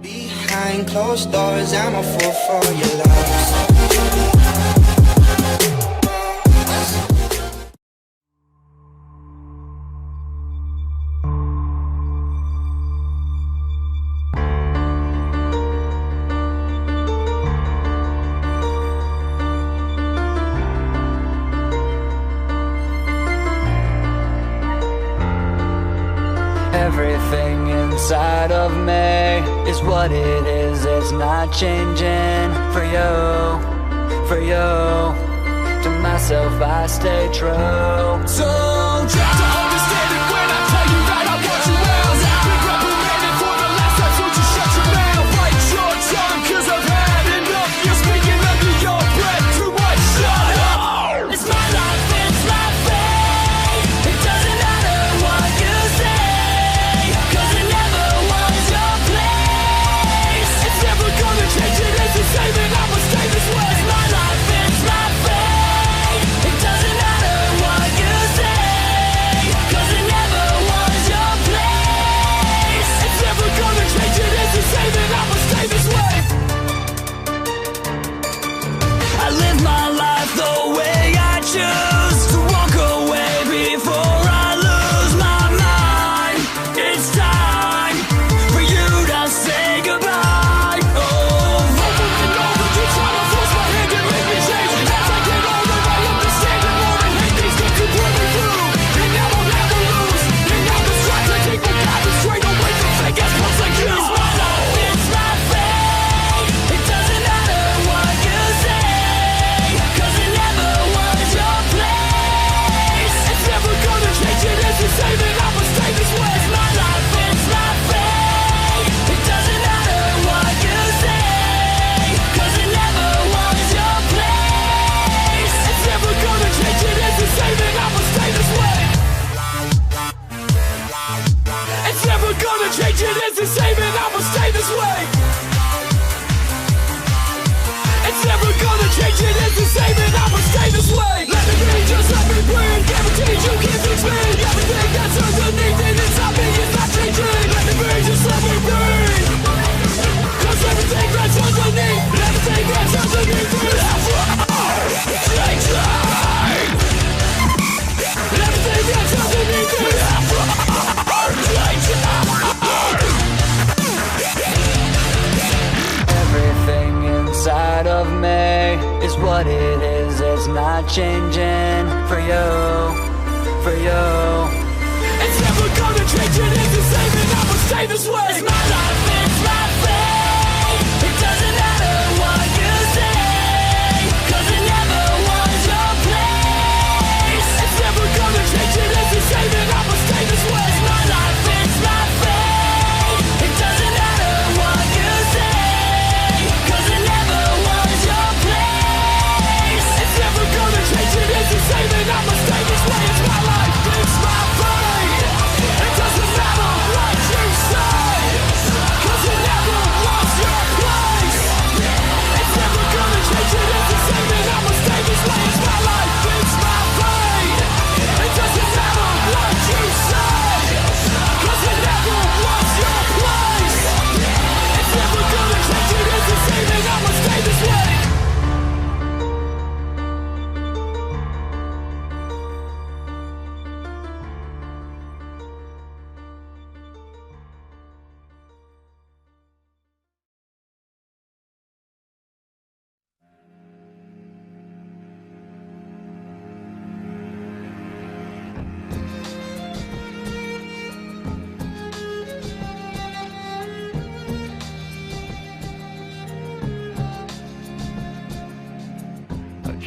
Behind closed doors, I'm a fool for your love. Everything inside of me is what it is, it's not changing. For you, to myself I stay true. So try to understand it when I tell you that I want you well. Been reprimanded for the last time, so just shut your mouth. Bite your tongue, cause I've had enough. You're speaking under your breath, too much, shut up. It's my life, it's my fate. It doesn't matter what you say, cause it never was your place. It's never gonna change, it is the same and I'ma stay this way. It's my life, it's my fate. It doesn't matter what you say, cause it never was your place. It's never gonna change, it is the same and I'ma stay this way. I live my life the way I choose to walk away before I lose my mind. It's time for you to say goodbye. Oh, Over and over you try to force my hand and make me change. As I get older I understand it more and hate things that could pull me through. And now I'll never lose. And now I'm trying to take my guidance straight away from fake ass punks like you. it's my life, it's my fate. It doesn't matter what you say, cause it never was your place. It's never gonna change, it is the same and I'ma stay this way. It's my life, it's my fate. It doesn't matter what you say, cause it never was your place. It's never gonna change, it is the same and I'ma stay this way. It's never gonna change, it is the same and I'ma stay this way. It's never gonna change, it is the same and I'ma stay this way. Let it be, just let me breathe. Guaranteed you can't fix me. Everything that's underneath and inside me is not changing. Let it be, just let me breathe. Cause everything that's underneath, everything that's underneath is changing. Everything that's underneath is changing. Everything inside of me is what it is, it's not changing. For you, It's never gonna change, it is the same and I'ma stay this way. It's my life, it's my fate. It doesn't matter what you say, cause it never was your place. It's never gonna change, it is the same and I'ma stay this way. It's my life, it's my fate. It doesn't matter what you say, cause it never was your place. It's never gonna change, it is the same and I'ma stay this way. It's my life, it's my fate. It doesn't matter what you say, cause it never was your place. It's never gonna change, it is the same and I'ma stay this way. It's my life, it's my fate. It doesn't matter what you say, cause it never was your place. It's never gonna change, it is the same and I'ma stay this way.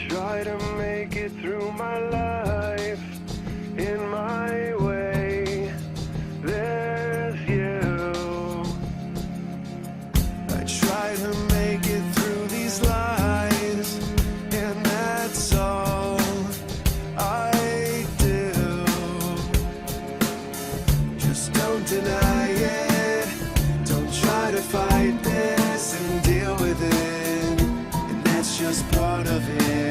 Try to make it through my life in my way. There's you. I try to make it through these lies, and that's all I do. Just don't deny it. Don't try to fight this and deal with it. And that's just part of it.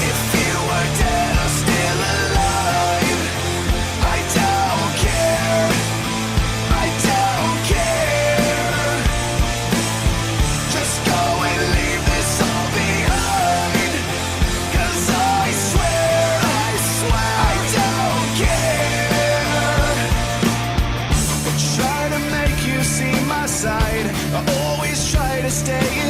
If you were dead or still alive, I don't care. say